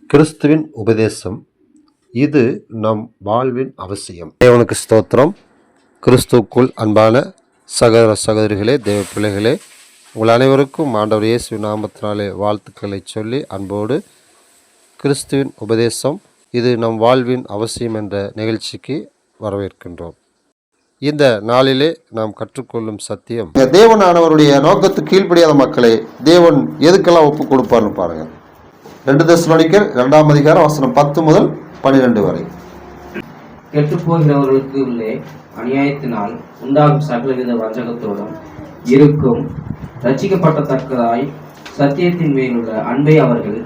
கிறிஸ்துவின் உபதேசம் இது நம் வாழ்வின் அவசியம். தேவனுக்கு ஸ்தோத்திரம். கிறிஸ்துவுக்குள் அன்பான சகோதர சகோதரிகளே, தேவ பிள்ளைகளே, உங்கள் அனைவருக்கும் ஆண்டவர் இயேசு நாமத்தினாலே வாழ்த்துக்களை சொல்லி அன்போடு கிறிஸ்துவின் உபதேசம் இது நம் வாழ்வின் அவசியம் என்ற நிகழ்ச்சிக்கு வரவேற்கின்றோம். இந்த நாளிலே நாம் கற்றுக்கொள்ளும் சத்தியம், தேவனானவருடைய நோக்கத்துக்கு கீழ்ப்படியாத மக்களை தேவன் எதுக்கெல்லாம் ஒப்பு கொடுப்பார்னு பாருங்க. 2 தெசலோனிக்கர் 2ஆம் அதிகாரம் வசனம் 10 முதல் 12 வரை. கெட்டுப்போகிறவர்களுக்கு உள்ளே அநியாயத்தினால் உண்டாகும் சகலவித வஞ்சகத்தோடும் இருக்கும் ரட்சிக்கப்படத்தக்கதாய் சத்தியத்தின் மேலுள்ள அன்பை அவர்கள்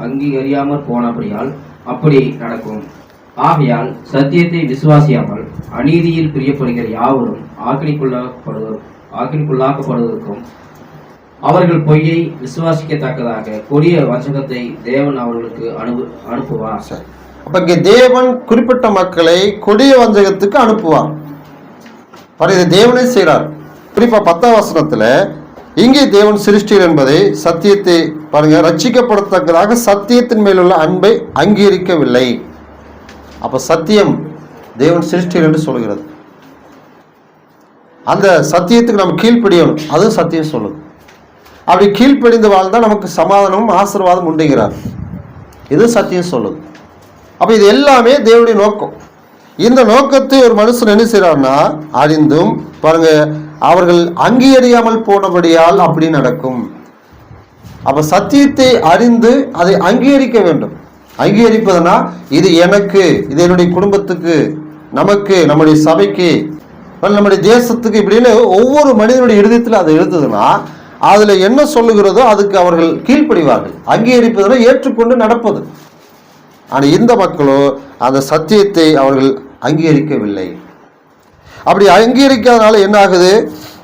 அங்கீகரியாமற் போனபடியால் அப்படி நடக்கும். ஆகையால் சத்தியத்தை விசுவாசியாமல் அநீதியில் பிரியப்படுகிற யாவரும் ஆக்கினிக்குள்ளாக்கப்படுவதற்கும் அவர்கள் பொய்யை விசுவாசிக்கத்தக்கதாக கொடிய வஞ்சகத்தை தேவன் அவர்களுக்கு அனுப்புவார். அப்ப இங்கே தேவன் குறிப்பிட்ட மக்களை கொடிய வஞ்சகத்துக்கு அனுப்புவார். இதை தேவனே செய்கிறார். குறிப்பா 10ஆம் வசனத்துல இங்கே தேவன் சிருஷ்டியர் என்பதை சத்தியத்தை பாருங்க, ரட்சிக்கப்படத்தக்கதாக சத்தியத்தின் மேலுள்ள அன்பை அங்கீகரிக்கவில்லை. அப்ப சத்தியம் தேவன் சிருஷ்டியர் என்று சொல்கிறது. அந்த சத்தியத்துக்கு நம்ம கீழ்ப்படியணும், அதுவும் சத்தியம் சொல்லுது. அப்படி கீழ்ப்படிந்து வாழ்ந்தால் நமக்கு சமாதானமும் ஆசீர்வாதம் உண்டுகிறார், இது சத்தியம் சொல்லுது. அப்ப இது எல்லாமே தேவனுடைய நோக்கம். இந்த நோக்கத்தை ஒரு மனுஷன் என்ன செய்யறார்னா, அறிந்தும் பாருங்க அவர்கள் அங்கீகரியாமல் போனபடியால் அப்படி நடக்கும். அப்ப சத்தியத்தை அறிந்து அதை அங்கீகரிக்க வேண்டும். அங்கீகரிப்பதுனா இது எனக்கு, இது என்னுடைய குடும்பத்துக்கு, நமக்கு, நம்முடைய சபைக்கு, நம்முடைய தேசத்துக்கு இப்படின்னு ஒவ்வொரு மனிதனுடைய இருதயத்தில் அதை எழுதுதுன்னா அதுல என்ன சொல்லுகிறதோ அதுக்கு அவர்கள் கீழ்ப்படிவார்கள். அங்கீகரிப்பதை ஏற்றுக்கொண்டு நடப்பது. ஆனா இந்த மக்களோ அந்த சத்தியத்தை அவர்கள் அங்கீகரிக்கவில்லை. அப்படி அங்கீகரிக்காதனால என்ன ஆகுது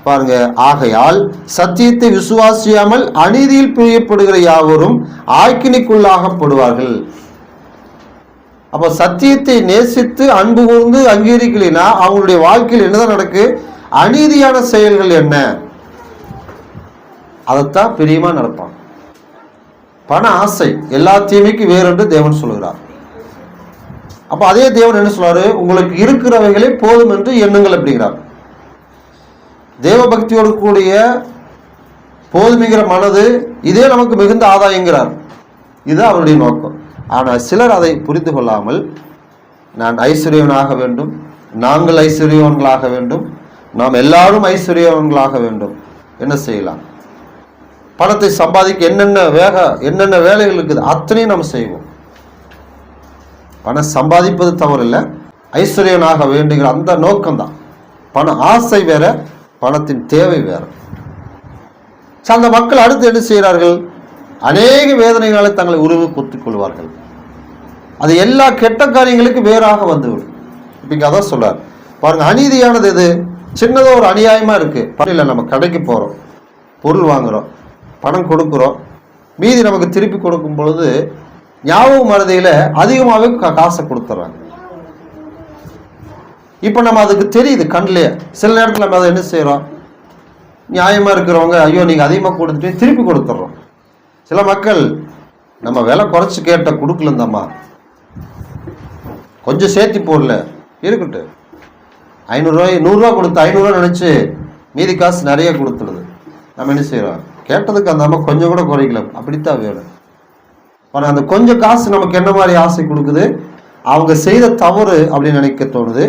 பாருங்க, ஆகையால் சத்தியத்தை விசுவாசியாமல் அநீதியில் பிரியப்படுகிற யாவரும் ஆக்கினிக்குள்ளாகப்படுவார்கள். அப்ப சத்தியத்தை நேசித்து அன்பு கூர்ந்து அங்கீகரிக்கலைன்னா அவங்களுடைய வாழ்க்கையில் என்னதான் நடக்கு, அநீதியான செயல்கள் என்ன, அதைத்தான் பிரியமா நடப்பான். பண ஆசை எல்லா தீமைக்கு வேறென்று தேவன் சொல்கிறார். அப்ப அதே தேவன் என்ன சொல்றாரு, உங்களுக்கு இருக்கிறவைகளே போதும் என்று எண்ணுங்கள் அப்படிங்கிறார். தேவ பக்தியோடு கூடிய போதுமிகிற மனது இதே நமக்கு மிகுந்த ஆதாயங்கிறார். இது அவருடைய நோக்கம். ஆனால் சிலர் அதை புரிந்து கொள்ளாமல் நான் ஐஸ்வர்யவனாக வேண்டும், நாங்கள் ஐஸ்வர்யவன்களாக வேண்டும், நாம் எல்லாரும் ஐஸ்வர்யவன்களாக வேண்டும். என்ன செய்யலாம்? பணத்தை சம்பாதிக்க என்னென்ன வேலைகள் இருக்குது அத்தனையும் நம்ம செய்வோம். பணம் சம்பாதிப்பது தவறு இல்லை, ஐஸ்வர்யனாக வேண்டுகிற அந்த நோக்கம்தான். பண ஆசை வேற, பணத்தின் தேவை வேற. அந்த மக்கள் அடுத்து என்ன செய்கிறார்கள், அநேக வேதனைகளை தங்களை உருவு குத்திக் கொள்வார்கள். அது எல்லா கெட்ட காரியங்களுக்கு வேறாக வந்துவிடும். இப்ப அதான் சொல்றார் பாருங்க, அநீதியானது எது, சின்னதோ ஒரு அநியாயமா இருக்கு. இல்லை, நம்ம கடைக்கு போறோம், பொருள் வாங்குறோம், பணம் கொடுக்குறோம், மீதி நமக்கு திருப்பி கொடுக்கும் பொழுது ஞாபகம் மறதியில அதிகமாகவே காசை கொடுத்துட்றாங்க. இப்போ நம்ம அதுக்கு தெரியுது கண்ணிலேயே. சில நேரத்தில் நம்ம அதை என்ன செய்கிறோம், நியாயமாக இருக்கிறவங்க ஐயோ நீங்கள் அதிகமாக கொடுத்துட்டு திருப்பி கொடுத்துட்றோம். சில மக்கள் நம்ம விலை குறைச்சி கேட்ட கொடுக்கலந்தாம்மா, கொஞ்சம் சேர்த்தி போடல இருக்கட்டும், 500 ரூபாய் 100 ரூபா கொடுத்து 500 ரூபா நினச்சி மீதி காசு நிறைய கொடுத்துடுது. நம்ம என்ன செய்கிறோம், கேட்டதுக்கு அந்த அம்மா கொஞ்சம் கூட குறைக்கல, அப்படித்தான் வேணும். ஆனால் அந்த கொஞ்சம் காசு நமக்கு என்ன மாதிரி ஆசை கொடுக்குது, அவங்க செய்த தவறு அப்படின்னு நினைக்க தோணுது,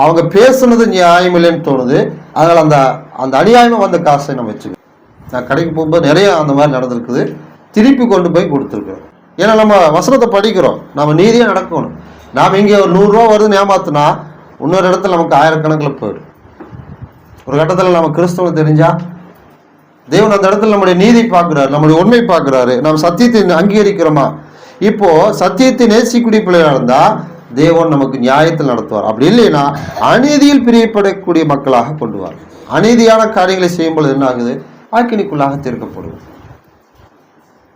அவங்க பேசுனது நியாயம் இல்லைன்னு தோணுது. அதனால் அந்த அநியாயமாக வந்த காசை நம்ம வச்சுக்கணும். நான் கடைக்கு போகும்போது நிறைய அந்த மாதிரி நடந்திருக்குது, திருப்பி கொண்டு போய் கொடுத்துருக்குறோம். ஏன்னா நம்ம வசனத்தை படிக்கிறோம், நம்ம நீதியாக நடக்கணும். நாம் இங்கே ஒரு 100 ரூபா வருதுன்னு ஏமாத்தினா இன்னொரு இடத்துல நமக்கு ஆயிரக்கணக்கில் போயிடும். ஒரு கட்டத்தில் நம்ம கிறிஸ்தவம் தெரிஞ்சா தேவன் அந்த இடத்துல நம்முடைய நீதி பார்க்கிறாரு, நம்முடைய உண்மை பார்க்கிறாரு, நாம் சத்தியத்தை அங்கீகரிக்கிறோமா. இப்போ சத்தியத்தை நேசிக்கூடிய பிள்ளையா இருந்தா தேவன் நமக்கு நியாயத்தில் நடத்துவார். அப்படி இல்லைன்னா அநீதியில் பிரியப்படக்கூடிய மக்களாக கொண்டுவார். அநீதியான காரியங்களை செய்யும்போது என்ன ஆகுது, ஆக்கினிக்குள்ளாக தீர்க்கப்படுவது.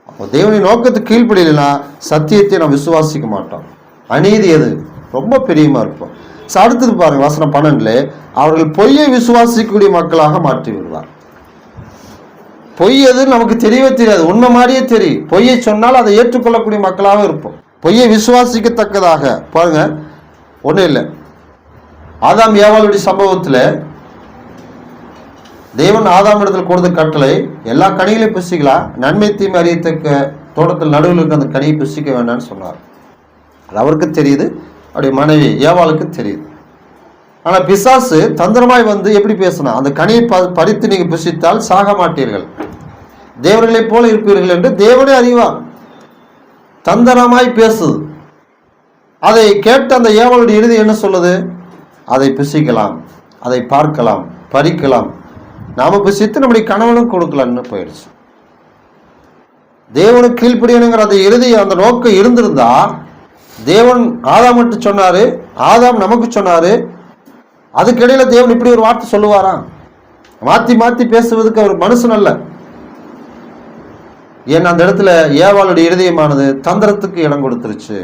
அப்போ தேவனின் நோக்கத்துக்கு கீழ்ப்படியலைன்னா சத்தியத்தை நாம் விசுவாசிக்க மாட்டோம். அநீதி எது ரொம்ப பெரியமா இருப்போம். அடுத்தது பாருங்க, வசனம் 12 அவர்கள் பொய்யை விசுவாசிக்கக்கூடிய மக்களாக மாற்றி விடுவார். பொய் எதுன்னு நமக்கு தெரியவே தெரியாது. உண்மை மாதிரியே தெரியும். பொய்யை சொன்னால் அதை ஏற்றுக்கொள்ளக்கூடிய மக்களாக இருப்போம். பொய்யை விசுவாசிக்கத்தக்கதாக பாருங்க. ஒன்றும் இல்லை, ஆதாம் ஏவாளுடைய சம்பவத்தில் தேவன் ஆதாம் இடத்துல கொடுத்த கட்டளை எல்லா கனிகளையும் புசிக்கலாம், நன்மை தீமை அறியத்தக்க தோட்டத்தில் நடுவில் இருக்க அந்த கனியை புசிக்க வேண்டாம்னு சொன்னார். அது அவருக்கு தெரியுது, அவருடைய மனைவி ஏவாளுக்கு தெரியுது. ஆனால் பிசாசு தந்திரமாய் வந்து எப்படி பேசினா, அந்த கனியை பறித்து நீங்கள் புசித்தால் சாக மாட்டீர்கள், தேவர்களைப் போல இருப்பீர்கள் என்று தேவனே அறிவார். தந்திரமாய் பேசுது. அதை கேட்ட அந்த ஏவாளுடைய இறுதி என்ன சொல்லுது? அதை புசிக்கலாம், அதை பார்க்கலாம், பறிக்கலாம், நாம புசித்து நம்முடைய கணவனும் கொடுக்கலான்னு போயிடுச்சு. தேவனுக்கு கீழ்ப்படியணுங்கிற அந்த இறுதி அந்த நோக்கம் இருந்திருந்தா தேவன் ஆதாம் மட்டும் சொன்னாரு, ஆதாம் நமக்கு சொன்னாரு, அதுக்கிடையில தேவன் இப்படி ஒரு வார்த்தை சொல்லுவாரா? மாத்தி மாத்தி பேசுவதுக்கு அவர் மனுஷன் அல்ல. ஏன்னா அந்த இடத்துல ஏவாளுடைய இருதயமானது தந்திரத்துக்கு இடம் கொடுத்துருச்சு.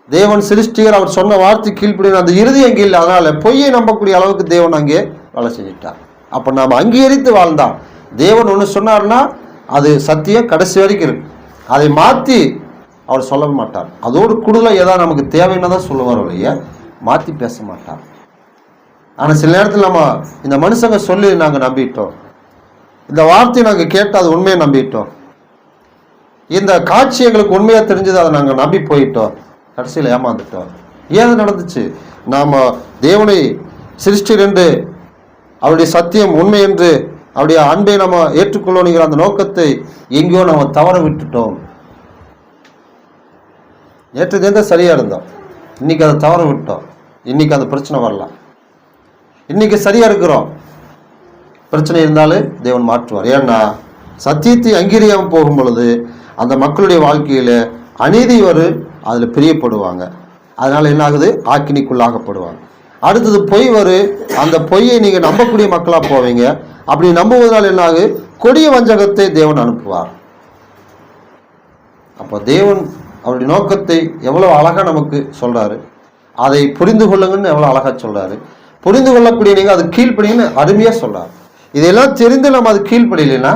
தேவன் சிருஷ்டிகர், அவர் சொன்ன வார்த்தை கீழ்ப்படிய அந்த இறுதி அங்கே இல்லை. அதனால பொய்யை நம்பக்கூடிய அளவுக்கு தேவன் அங்கே வேலை செஞ்சிட்டார். அப்ப நாம் அங்கீகரித்து வாழ்ந்தான். தேவன் ஒன்று சொன்னார்னா அது சத்தியம் கடைசி வரைக்கும் இருக்கு. அதை மாற்றி அவர் சொல்ல மாட்டார். அதோடு கூடுதலாக ஏதாவது நமக்கு தேவைன்னு தான் சொல்லுவார் ஒழிய மாற்றி பேச மாட்டார். ஆனால் சில நேரத்தில் நம்ம இந்த மனுஷங்க சொல்லி நாங்கள் நம்பிட்டோம், இந்த வார்த்தையை நாங்கள் கேட்டு அது உண்மையை நம்பிட்டோம், இந்த காட்சி எங்களுக்கு உண்மையாக தெரிஞ்சது, அதை நாங்கள் நம்பி போயிட்டோம், கடைசியில் ஏமாந்துட்டோம். ஏன் நடந்துச்சு? நாம் தேவனை சிருஷ்டிர் என்று, அவருடைய சத்தியம் உண்மை என்று, அவருடைய அன்பை நம்ம ஏற்றுக்கொள்ளணுங்கிற அந்த நோக்கத்தை எங்கேயோ நம்ம தவற விட்டுட்டோம். நேற்று தேர்ந்த சரியா இருந்தோம், இன்னைக்கு அதை தவற விட்டோம், இன்னைக்கு அந்த பிரச்சனை வரலாம். இன்னைக்கு சரியா இருக்கிறோம், பிரச்சனை இருந்தாலும் தேவன் மாற்றுவார். ஏன்னா சத்தியத்தை அங்கீகரியாமல் போகும் பொழுது அந்த மக்களுடைய வாழ்க்கையில அநீதி வரும், அதுல பிரியப்படுவாங்க. அதனால என்ன ஆகுது? ஆக்கினிக்குள்ளாகப்படுவாங்க. அடுத்தது பொய் வரும், அந்த பொய்யை நீங்க நம்பக்கூடிய மக்களா போவீங்க. அப்படி நம்புவதனால் என்ன ஆகு? கொடிய வஞ்சகத்தை தேவன் அனுப்புவார். அப்போ தேவன் அவருடைய நோக்கத்தை எவ்வளவு அழகா நமக்கு சொல்றாரு, அதை புரிந்து கொள்ளுங்கன்னு எவ்வளவு அழகா சொல்றாரு. புரிந்து கொள்ளக்கூடிய நீங்க அது கீழ்ப்படின்னு அருமையா சொல்றாரு. இதெல்லாம் தெரிந்து நம்ம அது கீழ்ப்படியலைன்னா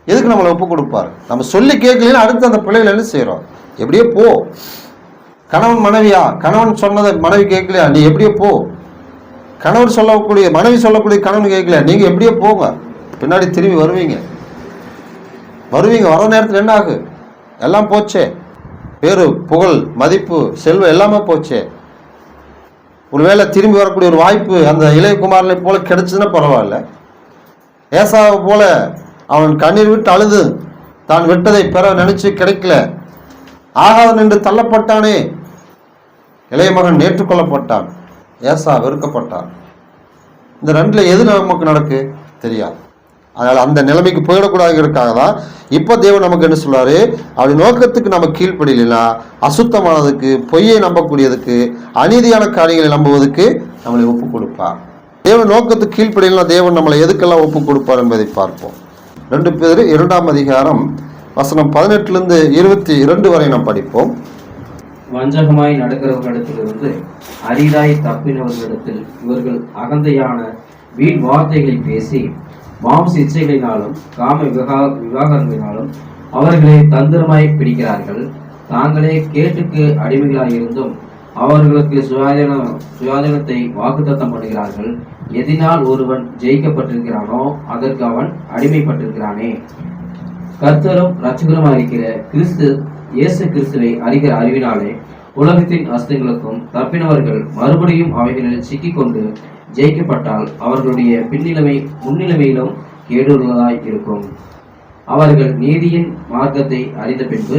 எதுக்கு நம்மளை ஒப்பு கொடுப்பாரு? நம்ம சொல்லி கேட்கலாம். அடுத்து அந்த பிள்ளைகள் என்ன செய்யறோம்? எப்படியோ போ. கணவன் மனைவியா, கணவன் சொன்னதை மனைவி கேட்கலையா, நீ எப்படியோ போ. கணவன் சொல்லக்கூடிய மனைவி சொல்லக்கூடிய கணவன் கேட்கலையா, நீங்க எப்படியோ போங்க. பின்னாடி திரும்பி வருவீங்க. வர நேரத்தில் என்ன ஆகு? எல்லாம் போச்சே, பேரு புகழ் மதிப்பு செல்வம் எல்லாமே போச்சே. ஒருவேளை திரும்பி வரக்கூடிய ஒரு வாய்ப்பு அந்த இளையகுமாரனை போல கிடைச்சதுன்னா பரவாயில்ல. ஏசாவை போல அவன் கண்ணீர் விட்டு அழுது தான் விட்டதை பெற நினைச்சு கிடைக்கல, ஆகாதன் என்று தள்ளப்பட்டானே. இளைய மகன் ஏற்றுக்கொள்ளப்பட்டான், ஏசா வெறுக்கப்பட்டான். இந்த ரெண்டுல எது நமக்கு நடக்கு தெரியாது. அதனால அந்த நிலைமைக்கு போயிடக்கூடாதுங்கிறதுக்காக தான் இப்போ தேவன் நமக்கு என்ன சொல்றாரு? அப்படி நோக்கத்துக்கு நம்ம கீழ்ப்படியலைன்னா அசுத்தமானதுக்கு, பொய்யை நம்பக்கூடியதுக்கு, அநீதியான காரியங்களை நம்புவதற்கு நம்மளை ஒப்பு கொடுப்பார். தேவன் நோக்கத்துக்கு கீழ்ப்படியலைன்னா தேவன் நம்மளை எதுக்கெல்லாம் ஒப்பு கொடுப்பார் என்பதை பார்ப்போம். 2 பேர் 2ஆம் அதிகாரம் வசனம் 18 22 வரை நாம் படிப்போம். வஞ்சகமாய் நடக்கிறவர்களிடத்திலிருந்து அரிதாய் தப்பினவர்களிடத்தில் இவர்கள் அகந்தையான வீண் வார்த்தைகளை பேசி மாம்ச இச்சைகளினாலும் காம விவாகரங்களினாலும் அவர்களை தந்திரமாய் பிடிக்கிறார்கள். தாங்களே கேட்டுக்கு அடிமைகளாயிருந்தும் அவர்களுக்கு சுயாதீனத்தை வாக்குத்தத்தம் பண்ணுகிறார்கள். எதினால் ஒருவன் ஜெயிக்கப்பட்டிருக்கிறானோ அதற்கு அவன் அடிமைப்பட்டிருக்கிறானே. கர்த்தரும் இரட்சகருமாயிருக்கிற கிறிஸ்து இயேசு கிறிஸ்துவை அறிகிற அறிவினாலே உலகத்தின் அஸ்தங்களுக்கும் தப்பினவர்கள் மறுபடியும் அவைகளில் சிக்கிக்கொண்டு ஜெயிக்கப்பட்டால் அவர்களுடைய முன்னிலைமையிலும் கேடுள்ளதாய் இருக்கும். அவர்கள் நீதியின் மார்க்கத்தை அறிந்த பின்பு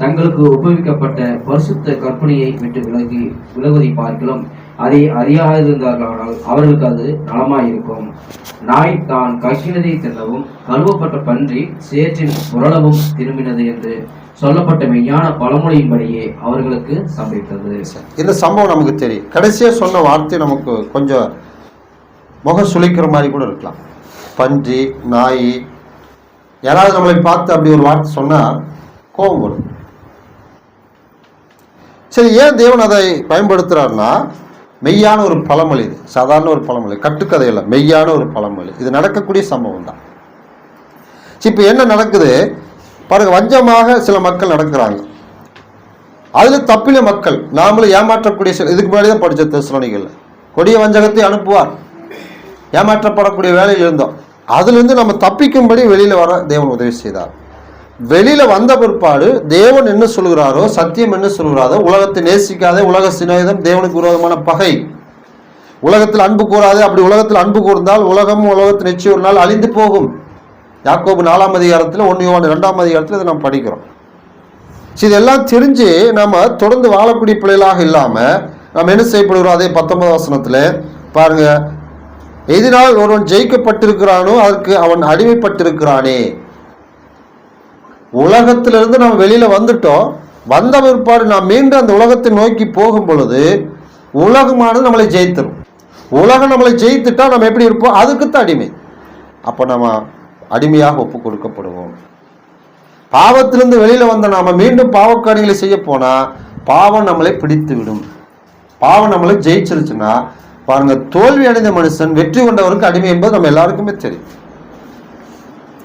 தங்களுக்கு உபயோகிக்கப்பட்ட பரிசுத்த கற்பனையை விட்டு விலகுவதை பார்க்கலாம். அதை அறியாதிருந்தார்களானால் அவர்களுக்கு அது நலமாயிருக்கும். நாய் தான் கக்கினதை தின்னவும் கழுவப்பட்ட பன்றி சேற்றின் புரளவும் திரும்பினது என்று சொல்லப்பட்ட மெய்யான பழமொழியின்படியே அவர்களுக்கு சம்பவித்தது. இந்த சம்பவம் நமக்கு தெரியும். கடைசியா சொன்ன வார்த்தை நமக்கு கொஞ்சம் முகம் சுளிக்கிற மாதிரி கூட இருக்கலாம். பன்றி, நாய், யாராவது நம்மளை பார்த்து அப்படி ஒரு வார்த்தை சொன்னா கோபம் வரும். சரி, ஏன் தேவன் அதை பயன்படுத்துறாருன்னா மெய்யான ஒரு பழமொழி. இது சாதாரண ஒரு பழமொழி, கட்டுக்கதை இல்லை, மெய்யான ஒரு பழமொழி. இது நடக்கக்கூடிய சம்பவம் தான். இப்போ என்ன நடக்குது பாருங்க, வஞ்சமாக சில மக்கள் நடக்கிறாங்க. அதுல தப்பில மக்கள் நாமளும் ஏமாற்றக்கூடிய இதுக்கு முன்னாடி தான் படிச்ச தெசலோனிக்கேல கொடிய வஞ்சகத்தை அனுப்புவார். ஏமாற்றப்படக்கூடிய வேலையில் இருந்தோம். அதிலிருந்து நம்ம தப்பிக்கும்படி வெளியில வர தேவன் உதவி செய்தார். வெளியில வந்த பிற்பாடு தேவன் என்ன சொல்கிறாரோ, சத்தியம் என்ன சொல்கிறாரோ, உலகத்தை நேசிக்காத, உலக சிநேகிதம், தேவனுக்கு விரோதமான பகை, உலகத்தில் அன்பு கூறாது, அப்படி உலகத்தில் அன்பு கூர்ந்தால் உலகமும் உலகத்தின் நிச்சயம் ஒரு நாள் அழிந்து போகும். யாக்கோபு 4ஆம் அதிகாரத்தில் 1 யோவான் 2ஆம் அதிகாரத்தில் இதை நாம் படிக்கிறோம். இதெல்லாம் தெரிஞ்சு நம்ம தொடர்ந்து வாழக்கூடிய பிள்ளைகளாக இல்லாம நம்ம என்ன செய்யப்படுகிறோம்? அதே 19 வசனத்துல பாருங்க, எதினால் ஒருவன் ஜெயிக்கப்பட்டிருக்கிறானோ அதற்கு அவன் அடிமைப்பட்டிருக்கிறானே. உலகத்திலிருந்து நம்ம வெளியில வந்துட்டோம். வந்த பிற்பாடு நாம் மீண்டும் அந்த உலகத்தை நோக்கி போகும் பொழுது உலகமானது நம்மளை ஜெயித்தரும். உலகம் நம்மளை ஜெயித்துட்டா நம்ம எப்படி இருப்போம்? அதுக்குத்தான் அடிமை. அப்ப நம்ம அடிமையாக ஒப்பு கொடுக்கப்படுவோம். பாவத்திலிருந்து வெளியில வந்த நாம மீண்டும் பாவக்காரியங்களை செய்ய போனா பாவம் நம்மளை பிடித்து விடும். பாவம் நம்மளை ஜெயிச்சிருச்சுன்னா பாருங்க, தோல்வி அடைந்த மனுஷன் வெற்றி கொண்டவருக்கு அடிமை என்பது நம்ம எல்லாருக்குமே தெரியும்.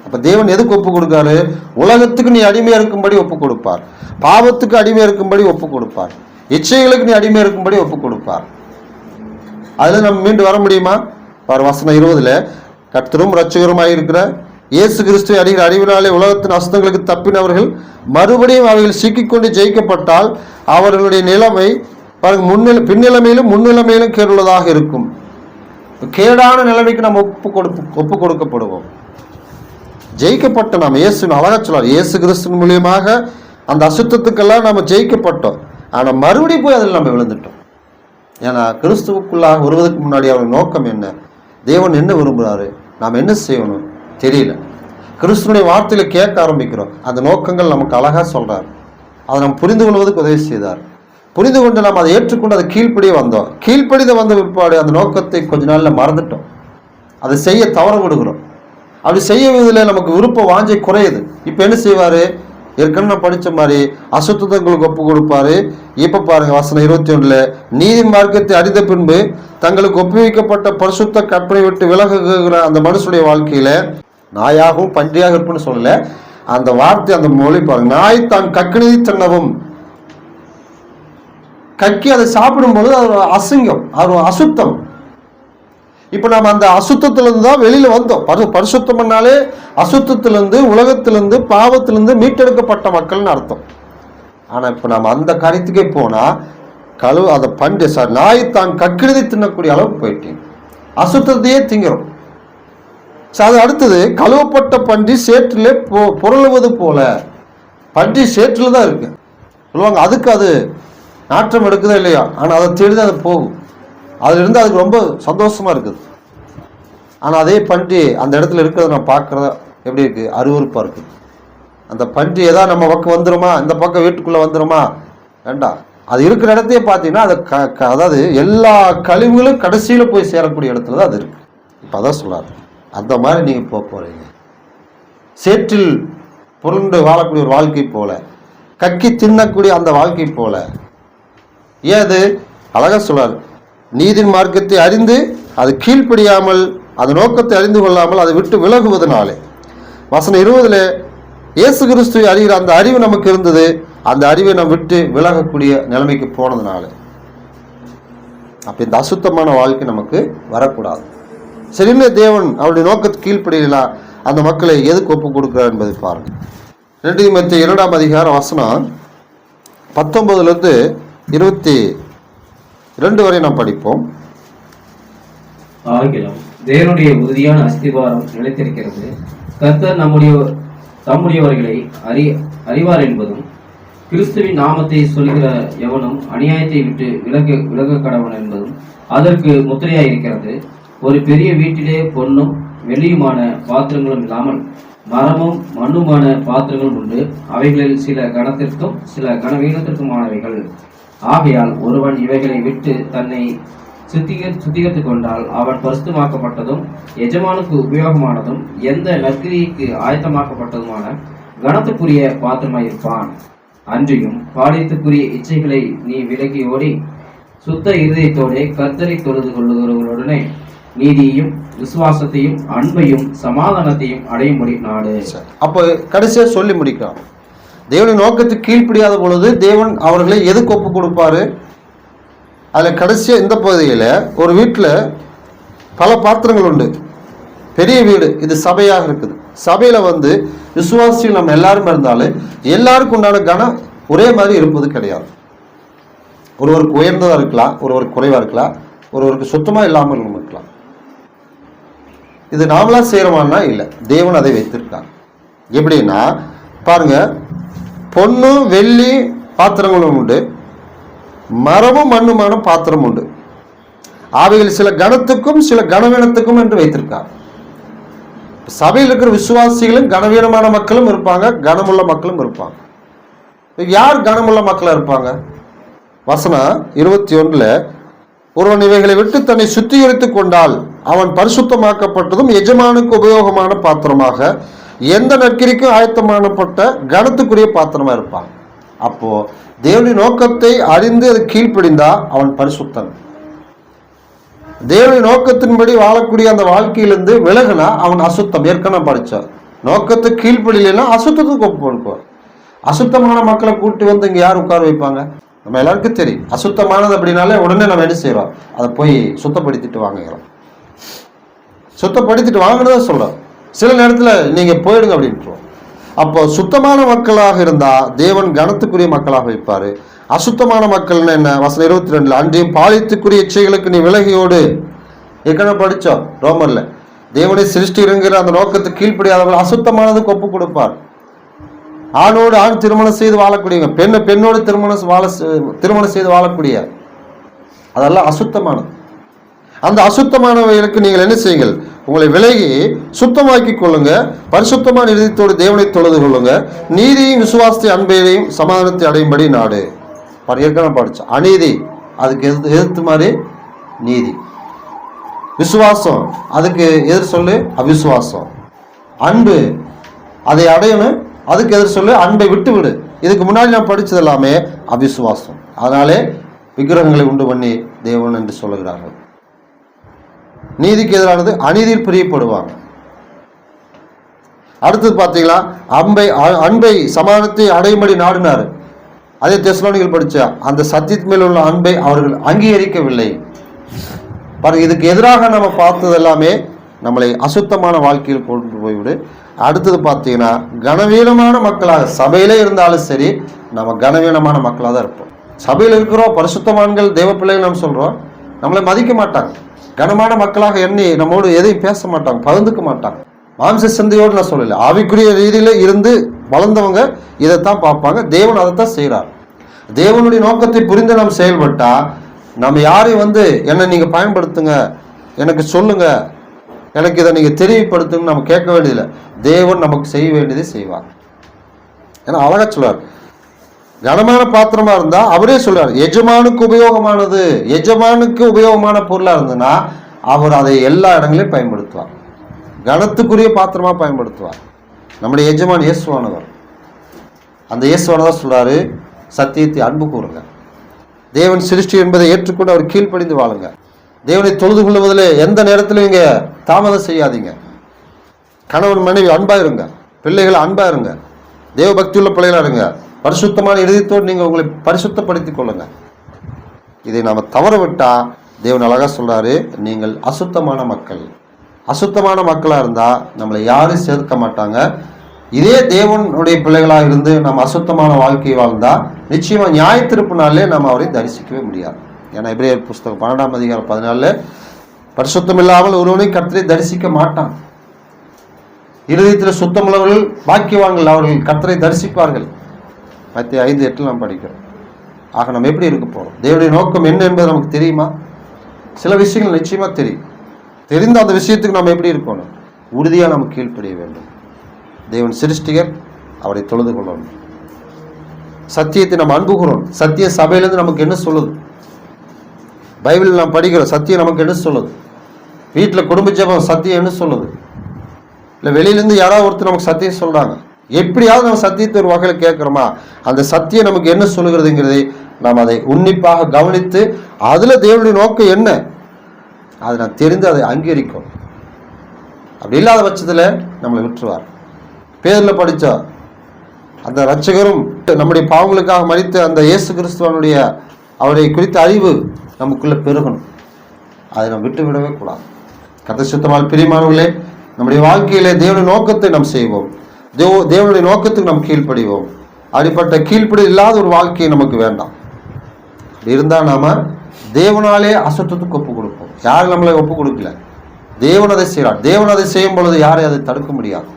அப்ப தேவன் எதுக்கு ஒப்பு கொடுக்காரு? உலகத்துக்கு நீ அடிமையா இருக்கும்படி ஒப்பு கொடுப்பார், பாவத்துக்கு அடிமையா இருக்கும்படி ஒப்பு கொடுப்பார், இச்சைகளுக்கு நீ அடிமையா இருக்கும்படி ஒப்பு கொடுப்பார். அதுல நம்ம மீண்டு வர முடியுமா? பாரு வசனம் 20, கர்த்தரும் இரட்சகருமாய் இருக்கிற இயேசு கிறிஸ்துவை அறிகிற அறிவினாலே உலகத்தின் அசுத்தங்களுக்கு தப்பினவர்கள் மறுபடியும் அவைகள் சிக்கிக்கொண்டு ஜெயிக்கப்பட்டால் அவர்களுடைய நிலைமை பாருங்க, பின்னிலைமையிலும் முன்னிலைமையிலும் கேடுள்ளதாக இருக்கும். கேடான நிலைமைக்கு நம்ம ஒப்பு கொடுக்கப்படுவோம். ஜெயிக்கப்பட்ட நாம் இயேசு அழகா சொல்லார், இயேசு கிறிஸ்து மூலியமாக அந்த அசுத்தத்துக்கெல்லாம் நம்ம ஜெயிக்கப்பட்டோம். ஆனா மறுபடியும் போய் அதில் நம்ம விழுந்துட்டோம். ஏன்னா கிறிஸ்துவுக்குள்ளாக வருவதற்கு முன்னாடி அவருடைய நோக்கம் என்ன, தேவன் என்ன விரும்புகிறாரு, நாம் என்ன செய்யணும் தெரியல. கிறிஸ்துவனுடைய வார்த்தையில கேட்க ஆரம்பிக்கிறோம். அந்த நோக்கங்கள் நமக்கு அழகா சொல்றார். அதை நம்ம புரிந்து கொள்வதற்கு உதவி செய்தார். புரிந்து கொண்டு நாம் அதை ஏற்றுக்கொண்டு அதை கீழ்ப்படியே வந்தோம். கீழ்ப்படித வந்த பிற்பாடு அந்த நோக்கத்தை கொஞ்ச நாள்ல மறந்துட்டோம். அதை செய்ய தவற விடுகிறோம். அப்படி செய்யவதில் நமக்கு விருப்ப வாஞ்சை குறையுது. இப்ப என்ன செய்வாரு? ஏற்கனவே நான் படிச்ச மாதிரி அசுத்தங்களுக்கு ஒப்பு கொடுப்பாரு. இப்ப பாருங்க வசனம் 21, நீதி மார்க்கத்தை அறிந்த பின்பு தங்களுக்கு ஒப்புவிக்கப்பட்ட பரிசுத்த கற்பனை விட்டு விலகுகிற அந்த மனுஷனுடைய வாழ்க்கையில நாயாகவும் பன்றியாக இருப்புன்னு சொல்லல, அந்த வார்த்தை அந்த மொழி பாருங்க, நாய் தான் கக்கினி தின்னவும், கக்கி அதை சாப்பிடும் பொழுது அது அசிங்கம், அது அசுத்தம். இப்ப நம்ம அந்த அசுத்தத்திலிருந்து தான் வெளியில வந்தோம். பரிசுத்தம் பண்ணாலே அசுத்தத்திலிருந்து, உலகத்திலிருந்து, பாவத்திலிருந்து மீட்டெடுக்கப்பட்ட மக்கள்னு அர்த்தம். ஆனா இப்ப நம்ம அந்த காரியத்துக்கே போனா அந்த பண்டைய நாய் தான் கக்கினி தின்னக்கூடிய அளவுக்கு போயிட்டேன். அசுத்தத்தையே திங்கிறோம். அது அடுத்தது, கழுவப்பட்ட பன்றி சேற்றிலே புரளுவது போல. பன்றி சேற்றுல தான் இருக்கு சொல்லுவாங்க. அதுக்கு அது நாற்றம் எடுக்குதா இல்லையா, ஆனா அதை தேடிதான் அது போகும். அதுல இருந்து அதுக்கு ரொம்ப சந்தோஷமா இருக்குது. ஆனா அதே பன்றி அந்த இடத்துல இருக்கிறத நான் பார்க்கறத எப்படி இருக்கு, அருவருப்பா இருக்கு. அந்த பன்றி ஏதாவது நம்ம பக்கம் வந்துருமா, இந்த பக்கம் வீட்டுக்குள்ள வந்துருமா, வேண்டாம். அது இருக்கிற இடத்தையே பார்த்தீங்கன்னா அது அதாவது எல்லா கழிவுகளும் கடைசியில போய் சேரக்கூடிய இடத்துல தான் அது இருக்கு. இப்ப அதான் சொல்லாது, அந்த மாதிரி நீங்க போறீங்க. சேற்றில் புரண்டு வாழக்கூடிய ஒரு வாழ்க்கை போல, கக்கி தின்னக்கூடிய அந்த வாழ்க்கை போல. ஏன் அது அழகா சொல்லாரு, நீதின் மார்க்கத்தை அறிந்து அது கீழ்ப்படியாமல், அது நோக்கத்தை அறிந்து கொள்ளாமல் அதை விட்டு விலகுவதனாலே. வசனம் 20, இயேசு கிறிஸ்துவை அறிகிற அந்த அறிவு நமக்கு இருந்தது, அந்த அறிவை நம்ம விட்டு விலகக்கூடிய நிலைமைக்கு போனதுனால. அப்ப இந்த அசுத்தமான வாழ்க்கை நமக்கு வரக்கூடாது. சரின்னு தேவன் அவருடைய நோக்கத்துக்கு கீழ்ப்படியலாம் அந்த மக்களை எதுக்கு ஒப்பு கொடுக்கிறார் என்பதை பாருங்க. 2 தீமோத்தேயு 2ஆம் அதிகாரம் வசனம் 19 22 வரை நாம் படிப்போம். ஆகிலும் தேவனுடைய உறுதியான அஸ்திவாரம் நிலைத்திருக்கிறது. கர்த்தர் தம்முடையவர்களை அறிவார் என்பதும், கிறிஸ்துவின் நாமத்தை சொல்கிற எவனும் அநியாயத்தை விட்டு விலக கடவன் என்பதும் அதற்கு முத்திரையாய் இருக்கிறது. ஒரு பெரிய வீட்டிலே பொன்னும் வெள்ளியுமான பாத்திரங்களும் இல்லாமல் மரமும் மண்ணுமான பாத்திரங்களும் உண்டு. அவைகளில் சில கனத்திற்கும் சில கனவீனத்திற்குமானவைகள். ஆகையால் ஒருவன் இவைகளை விட்டு தன்னை சுத்திகரித்துக் கொண்டால் அவன் பரிசுத்தமாக்கப்பட்டதும் எஜமானுக்கு உபயோகமானதும் எந்த நற்கிரிக்கு ஆயத்தமாக்கப்பட்டதுமான கனத்துக்குரிய பாத்திரமாயிருப்பான். அன்றியும் பாலியத்துக்குரிய இச்சைகளை நீ விலகி ஓடி சுத்த இருதயத்தோட கர்த்தரை தொழுது கொள்ளுகிறவர்களுடனே நீதியையும் விசுவாசத்தையும் அன்பையும் சமாதானத்தையும் அடையும்படி நாடு. அப்போ கடைசியா சொல்லி முடிக்கலாம். தேவனின் நோக்கத்துக்கு கீழ்ப்படியாத பொழுது தேவன் அவர்களை எதுக்கு ஒப்பு கொடுப்பாரு? அதில் கடைசியா இந்த பகுதியில் ஒரு வீட்டில் பல பாத்திரங்கள் உண்டு. பெரிய வீடு, இது சபையாக இருக்குது. சபையில் விசுவாசிகள் நம்ம எல்லாரும் இருந்தாலும் எல்லாருக்கும் உண்டான கனம் ஒரே மாதிரி இருப்பது கிடையாது. ஒருவருக்கு உயர்ந்ததாக இருக்கலாம், ஒருவருக்கு குறைவாக இருக்கலாம், ஒருவருக்கு சுத்தமாக இல்லாமல் இருக்கலாம். இது நாமளா செய்கிறோமான்னா இல்லை, தேவன் அதை வைத்திருக்காங்க. எப்படின்னா பாருங்க, பொண்ணு வெள்ளி பாத்திரங்களும் உண்டு, மரமும் மண்ணுமான பாத்திரம் உண்டு. அவைகள் சில கணத்துக்கும் சில கனவீனத்துக்கும் என்று வைத்திருக்காங்க. சபையில் இருக்கிற விசுவாசிகளும் கனவீனமான மக்களும் இருப்பாங்க, கனமுள்ள மக்களும் இருப்பாங்க. யார் கனமுள்ள மக்களாக இருப்பாங்க? வசனம் 21 ஒருவன் இவைகளை விட்டு தன்னை சுத்திகரித்துக் கொண்டால் அவன் பரிசுத்தமாக்கப்பட்டதும் எஜமானுக்கு உபயோகமான பாத்திரமாக எந்த நற்கிரிக்கும் ஆயத்தமானப்பட்ட கனத்துக்குரிய பாத்திரமா இருப்பான். அப்போ தேவனுடைய நோக்கத்தை அறிந்து அது கீழ்ப்படிந்தா அவன் பரிசுத்தன். தேவனுடைய நோக்கத்தின்படி வாழக்கூடிய அந்த வாழ்க்கையிலிருந்து விலகுனா அவன் அசுத்தம். ஏற்கனவே படிச்சான். நோக்கத்துக்கு கீழ்ப்படினா அசுத்தத்துக்கு ஒப்பு கொடுப்பார். அசுத்தமான மக்களை கூட்டி இங்க யார் உட்கார வைப்பாங்க? நம்ம எல்லாருக்கும் தெரியும். அசுத்தமானது அப்படின்னாலே உடனே நம்ம என்ன செய்யறோம்? அதை போய் சுத்தப்படுத்திட்டு வாங்குகிறோம். சுத்தப்படுத்திட்டு வாங்கினதா சொல்றோம். சில நேரத்தில் நீங்க போயிடுங்க அப்படின்றோம். அப்போ சுத்தமான மக்களாக இருந்தா தேவன் கனத்துக்குரிய மக்களாக வைப்பாரு. அசுத்தமான மக்கள்னு என்ன? வசனம் 22 அன்றையும் பாலித்துக்குரிய இச்சைகளுக்கு நீ விலகியோடு. ஏற்கனவே படிச்சோம் ரோமர்ல. தேவனை சிருஷ்டிங்கிற அந்த நோக்கத்துக்கு கீழ்ப்படியாதவர்கள் அசுத்தமானதுக்கு ஒப்பு கொடுப்பார். ஆணோடு ஆண் திருமணம் செய்து வாழக்கூடியவங்க, பெண்ணோடு திருமணம் செய்து வாழக்கூடிய, அதெல்லாம் அசுத்தமானது. அந்த அசுத்தமானவைகளுக்கு நீங்கள் என்ன செய்யுங்கள்? உங்களை விலகி சுத்தமாக்கி கொள்ளுங்க. பரிசுத்தமான இதயத்தோடு தேவனை தொழுது கொள்ளுங்க. நீதியும் விசுவாசத்தை அன்பையும் சமாதானத்தை அடையும்படி நாடு. ஏற்கனவே படிச்சோம். அநீதி அதுக்கு எதிர்த்து மாதிரி நீதி. விசுவாசம் அதுக்கு எதிர் சொல்லு அவிசுவாசம். அன்பு அதை அடையணும், அதுக்கு எதிர் சொல்லு அன்பை விட்டு விடு. இதுக்கு முன்னாடி நான் படிச்சது எல்லாமே அவிசுவாசம். அதனாலே விக்கிரகங்களை உண்டு பண்ணி தேவன் என்று சொல்லுகிறார்கள். நீதிக்கு எதிரானது அநீதியில் பிரியப்படுவாங்க. அடுத்தது பார்த்தீங்களா, அன்பை சமாதானத்தை அடையும்படி நாடினார். அதே தெசலோனிக்கேயர் படிச்ச அந்த சத்தியத்தின் மேல் உள்ள அன்பை அவர்கள் அங்கீகரிக்கவில்லை. பாருங்க, இதுக்கு எதிராக நம்ம பார்த்தது எல்லாமே நம்மளை அசுத்தமான வாழ்க்கையில் கொண்டு போய்விடு. அடுத்தது பார்த்தீங்கன்னா கனவீனமான மக்களாக சபையிலே இருந்தாலும் சரி, நம்ம கனவீனமான மக்களாக தான் இருப்போம். சபையில் இருக்கிறோம், பரிசுத்தவான்கள் தேவ பிள்ளைகள் நம்ம சொல்றோம், நம்மளை மதிக்க மாட்டாங்க. கனமான மக்களாக எண்ணி நம்மோடு எதையும் பேச மாட்டாங்க, பகிர்ந்துக்க மாட்டாங்க. மாம்ச சிந்தையோடு நான் சொல்லலை, ஆவிக்குரிய ரீதியில இருந்து வளர்ந்தவங்க இதைத்தான் பார்ப்பாங்க. தேவன் அதைத்தான் செய்கிறார். தேவனுடைய நோக்கத்தை புரிந்து நாம் செயல்பட்டா நம்ம யாரையும் என்னை நீங்க பயன்படுத்துங்க, எனக்கு சொல்லுங்க, எனக்கு இதை நீங்க தெரியப்படுத்துங்க நம்ம கேட்க வேண்டியதில்லை. தேவன் நமக்கு செய்ய வேண்டியதை செய்வார். ஏன்னா அழகா சொல்றார், கனமான பாத்திரமா இருந்தா அவரே சொல்றார் எஜமானுக்கு உபயோகமானது. எஜமானுக்கு உபயோகமான பொருளா இருந்ததுன்னா அவர் அதை எல்லா இடங்களையும் பயன்படுத்துவார். கனத்துக்குரிய பாத்திரமா பயன்படுத்துவார். நம்முடைய எஜமான் இயேசுவானவர். அந்த இயேசுவானவர் சொல்றாரு, சத்தியத்தை அன்பு கூறுங்க, தேவன் சிருஷ்டி என்பதை ஏற்றுக்கொண்டு அவர் கீழ்ப்படிந்து வாழுங்க, தேவனை தொழுது கொள்வதில் எந்த நேரத்திலும் இங்க தாமதம் செய்யாதீங்க, கணவன் மனைவி அன்பா இருங்க, பிள்ளைகள் அன்பா இருங்க, தேவ பக்தியுள்ள பிள்ளைகளா இருங்க, பரிசுத்தமான இதயத்தோடு நீங்க உங்களை பரிசுத்தப்படுத்திக் கொள்ளுங்க. இதை நாம தவற விட்டா தேவன் அழகா சொல்றாரு, நீங்கள் அசுத்தமான மக்கள். அசுத்தமான மக்களா இருந்தா நம்மளை யாரும் சேர்க்க மாட்டாங்க. இதே தேவனுடைய பிள்ளைகளாக இருந்து நம்ம அசுத்தமான வாழ்க்கையை வாழ்ந்தா நிச்சயமா நியாயத்தீர்ப்பு நாளிலே நம்ம அவரை தரிசிக்கவே முடியாது. ஏன்னா எபிரேயர் புஸ்தகம் 12ஆம் அதிகாரம் 14 பரிசுத்தம் இல்லாமல் ஒருவனை கர்த்தரை தரிசிக்க மாட்டான். இருதயத்தில் சுத்தமுள்ளவர்கள் பாக்கியவான்கள், அவர்கள் கர்த்தரை தரிசிப்பார்கள். மத்திய 5:8 நாம் படிக்கிறோம். ஆக நம்ம எப்படி இருக்க போறோம்? தேவனுடைய நோக்கம் என்ன என்பது நமக்கு தெரியுமா? சில விஷயங்கள் நிச்சயமா தெரியும். தெரிந்த அந்த விஷயத்துக்கு நம்ம எப்படி இருக்கணும்? உறுதியா நம்ம கீழ்ப்படிய வேண்டும். தேவன் சிருஷ்டிகர், அவரை தொழுது கொள்ளணும். சத்தியத்தை நம்ம அன்புகிறோம். சத்திய சபையிலிருந்து நமக்கு என்ன சொல்லுது? பைபிள் நாம் படிக்கிறோம், சத்தியம் நமக்கு என்ன சொல்லுது? வீட்டில் குடும்ப ஜெபம் சத்தியம் என்ன சொல்லுது? இல்லை வெளியிலேருந்து யாராவது ஒருத்தர் நமக்கு சத்தியம் சொல்றாங்க, எப்படியாவது நம்ம சத்தியத்தை ஒரு வகையில் கேட்குறோமா? அந்த சத்தியம் நமக்கு என்ன சொல்லுகிறதுங்கிறதை நாம் அதை உன்னிப்பாக கவனித்து அதில் தேவனுடைய நோக்கம் என்ன, அதை நான் தெரிந்து அதை அங்கீகரிக்கும். அப்படி இல்லாத பட்சத்தில் நம்மளை விட்டுருவார். பேரில் படித்த அந்த இரட்சகரும் நம்முடைய பாவங்களுக்காக மரித்த அந்த இயேசு கிறிஸ்துவனுடைய அவரை குறித்த அறிவு நமக்குள்ளே பெருகணும். அதை நாம் விட்டு விடவே கூடாது. கர்த்தர் சுத்தமால் பிரியமானவர்களே, நம்முடைய வாழ்க்கையிலே தேவனுடைய நோக்கத்தை நாம் செய்வோம். தேவனுடைய நோக்கத்துக்கு நாம் கீழ்ப்படிவோம். அப்படிப்பட்ட கீழ்ப்படி இல்லாத ஒரு வாழ்க்கையை நமக்கு வேண்டாம். அப்படி இருந்தால் நாம் தேவனாலே அசுத்தத்துக்கு ஒப்பு கொடுப்போம். யாரும் நம்மளை ஒப்பு கொடுக்கல, தேவன் அதை செய்கிறார். தேவன் அதை செய்யும் பொழுது யாரையும் அதை தடுக்க முடியாது.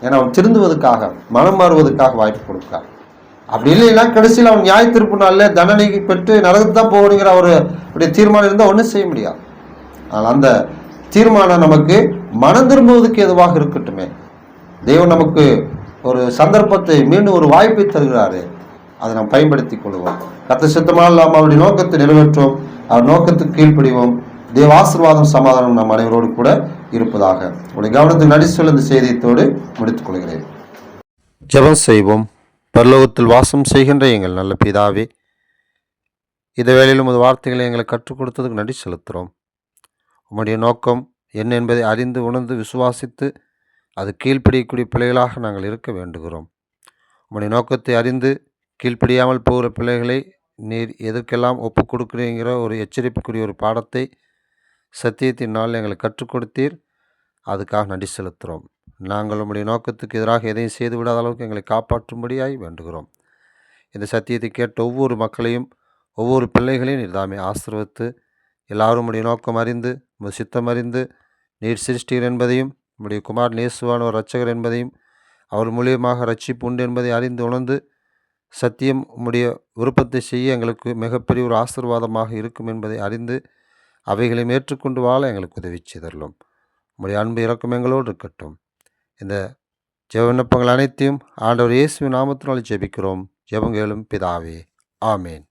ஏன்னா அவன் திருந்துவதற்காக, மனம் மாறுவதற்காக வாய்ப்பு கொடுக்கிறார். அப்படி இல்லைன்னா கடைசியில் அவன் நியாய தீர்ப்பு நாளில் தண்டனை பெற்று நரகத்து தான் போகணுங்கிற ஒரு அப்படி தீர்மானம் இருந்தால் ஒன்றும் செய்ய முடியாது. ஆனால் அந்த தீர்மானம் நமக்கு மனம் திரும்புவதற்கு எதுவாக இருக்கட்டுமே. தேவன் நமக்கு ஒரு சந்தர்ப்பத்தை, மீண்டும் ஒரு வாய்ப்பை தருகிறாரு. அதை நாம் பயன்படுத்தி கொள்வோம். கர்த்தர் சித்தமாக நாம் அவருடைய நோக்கத்தை நிறைவேற்றுவோம். அவர் நோக்கத்துக்கு கீழ்ப்படிவோம். தேவ ஆசீர்வாதம், சமாதானம் நம் அனைவரோடு கூட இருப்பதாக. உடைய கவனத்துக்கு நடி சொல்ல இந்த செய்தியத்தோடு முடித்துக் கொள்கிறேன். ஜெபம் செய்வோம். பரலோகத்தில் வாசம் செய்கின்ற எங்கள் நல்ல பிதாவே, இந்த வேளையிலும் உமது வார்த்தைகளை எங்களை கற்றுக் கொடுத்ததுக்கு நன்றி செலுத்துகிறோம். உம்முடைய நோக்கம் என்ன என்பதை அறிந்து உணர்ந்து விசுவாசித்து அது கீழ்ப்படியக்கூடிய பிள்ளைகளாக நாங்கள் இருக்க வேண்டுகிறோம். உம்முடைய நோக்கத்தை அறிந்து கீழ்ப்படியாமல் போகிற பிள்ளைகளை நீர் எதற்கெல்லாம் ஒப்புக் கொடுக்குறீங்கிற ஒரு எச்சரிப்புக்குரிய ஒரு பாடத்தை சத்தியத்தின் நாள் எங்களுக்கு கற்றுக் கொடுத்தீர். அதுக்காக நன்றி செலுத்துகிறோம். நாங்கள் உம்முடைய நோக்கத்துக்கு எதிராக எதையும் செய்து விடாத அளவுக்கு எங்களை காப்பாற்றும்படியாய் வேண்டுகிறோம். இந்த சத்தியத்தை கேட்ட ஒவ்வொரு மக்களையும், ஒவ்வொரு பிள்ளைகளையும் நீர் தாமே ஆசீர்வதித்து, எல்லாரும் உம்முடைய நோக்கம் அறிந்து, உமது சித்தம் அறிந்து, நீர் சிருஷ்டிகர் என்பதையும், உம்முடைய குமார் இயேசுவான ஒரு இரட்சகர் என்பதையும், அவர் மூலியமாக ரட்சிப்பு உண்டு என்பதை அறிந்து உணர்ந்து, சத்தியம் உம்முடைய விருப்பத்தை செய்ய எங்களுக்கு மிகப்பெரிய ஒரு ஆசீர்வாதமாக இருக்கும் என்பதை அறிந்து, அவைகளையும் ஏற்றுக்கொண்டு வாழ எங்களுக்கு உதவி செய்தரலும். உம்முடைய அன்பு இரக்கம் எங்களோடு இருக்கட்டும். இந்த ஜெப விண்ணப்பங்கள் அனைத்தையும் ஆண்டவர் இயேசுவின் நாமத்தினால் ஜெபிக்கிறோம். ஜெபம் கேளும் பிதாவே. ஆமேன்.